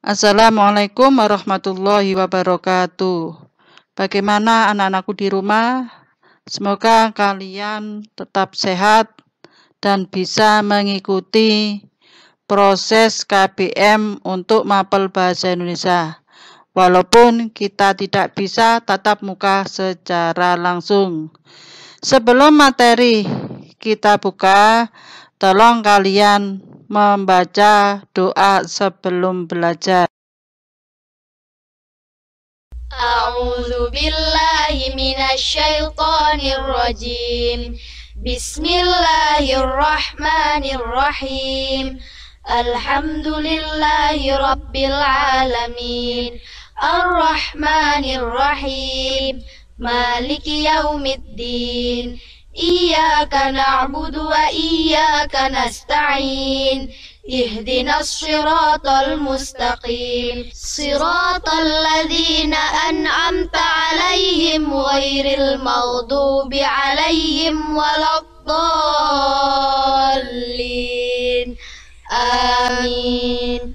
Assalamualaikum warahmatullahi wabarakatuh. Bagaimana anak-anakku di rumah? Semoga kalian tetap sehat dan bisa mengikuti proses KBM untuk mapel bahasa Indonesia. Walaupun kita tidak bisa tatap muka secara langsung. Sebelum materi kita buka, tolong kalian membaca doa sebelum belajar. A'udzu billahi minasyaitonir rajim. Bismillahirrahmanirrahim. Alhamdulillahi rabbil alamin. Ar-Rahmanir-Rahim. Maliki yaumiddin. Iyyaka na'budu wa iyyaka nasta'in. Ihdinas siratal mustaqim. Siratal ladzina an'amta 'alaihim ghairil maghdubi 'alaihim waladdallin. Amin.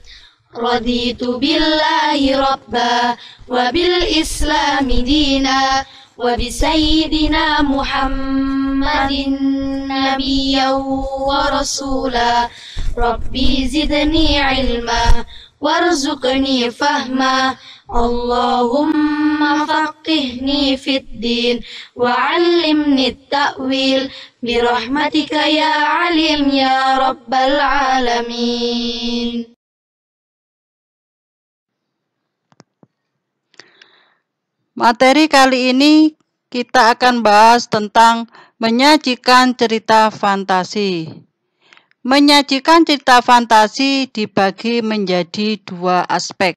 Raditu billahi rabba wa bil islami dina wa bi sayyidina Muhammadin nabiyyan wa rasula. Rabbi zidni ilma warzuqni fahma. Allahumma faqihni fid din wa 'allimni at-ta'wil bi rahmatika ya alim ya rabbal alamin. Materi kali ini kita akan bahas tentang menyajikan cerita fantasi. Menyajikan cerita fantasi dibagi menjadi dua aspek.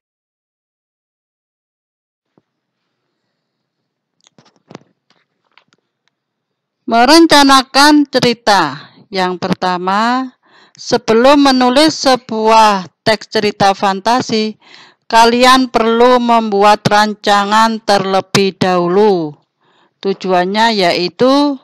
Merencanakan cerita. Yang pertama, sebelum menulis sebuah teks cerita fantasi, kalian perlu membuat rancangan terlebih dahulu. Tujuannya yaitu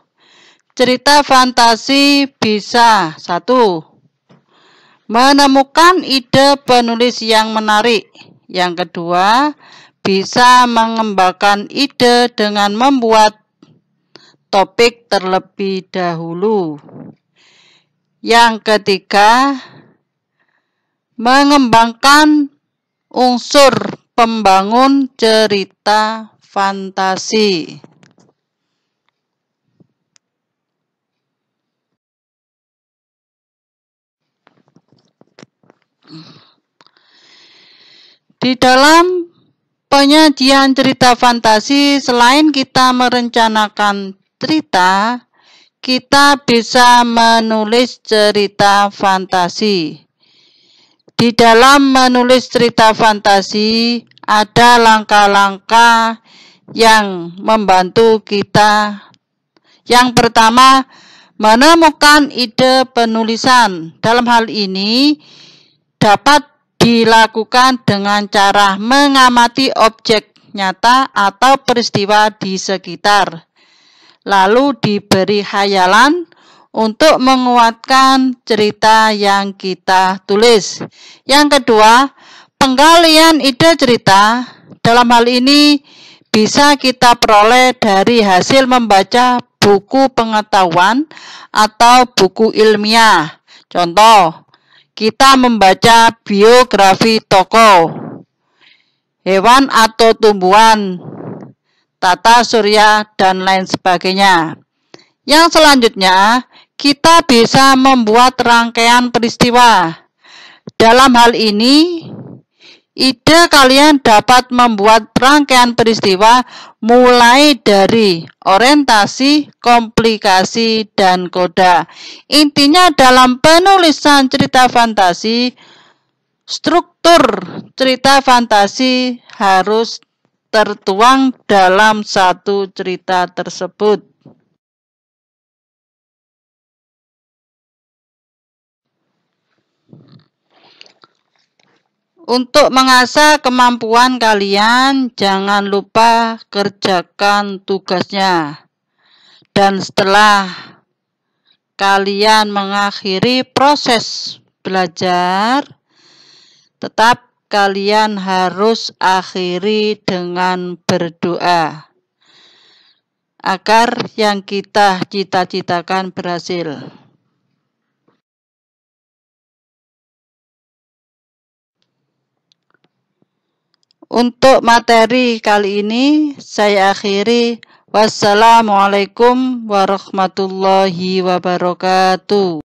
cerita fantasi bisa 1. Menemukan ide penulis yang menarik. Yang kedua, bisa mengembangkan ide dengan membuat topik terlebih dahulu. Yang ketiga, mengembangkan unsur pembangun cerita fantasi. Di dalam penyajian cerita fantasi, selain kita merencanakan cerita, kita bisa menulis cerita fantasi. Di dalam menulis cerita fantasi, ada langkah-langkah yang membantu kita. Yang pertama, menemukan ide penulisan. Dalam hal ini, dapat dilakukan dengan cara mengamati objek nyata atau peristiwa di sekitar. Lalu diberi khayalan untuk menguatkan cerita yang kita tulis. Yang kedua, penggalian ide cerita. Dalam hal ini bisa kita peroleh dari hasil membaca buku pengetahuan atau buku ilmiah. Contoh, kita membaca biografi tokoh, hewan atau tumbuhan, tata surya, dan lain sebagainya. Yang selanjutnya, kita bisa membuat rangkaian peristiwa. Dalam hal ini, ide kalian dapat membuat rangkaian peristiwa mulai dari orientasi, komplikasi, dan koda. Intinya dalam penulisan cerita fantasi, struktur cerita fantasi harus tertuang dalam satu cerita tersebut. Untuk mengasah kemampuan kalian, jangan lupa kerjakan tugasnya. Dan setelah kalian mengakhiri proses belajar, tetap kalian harus akhiri dengan berdoa agar yang kita cita-citakan berhasil. Untuk materi kali ini saya akhiri. Wassalamualaikum warahmatullahi wabarakatuh.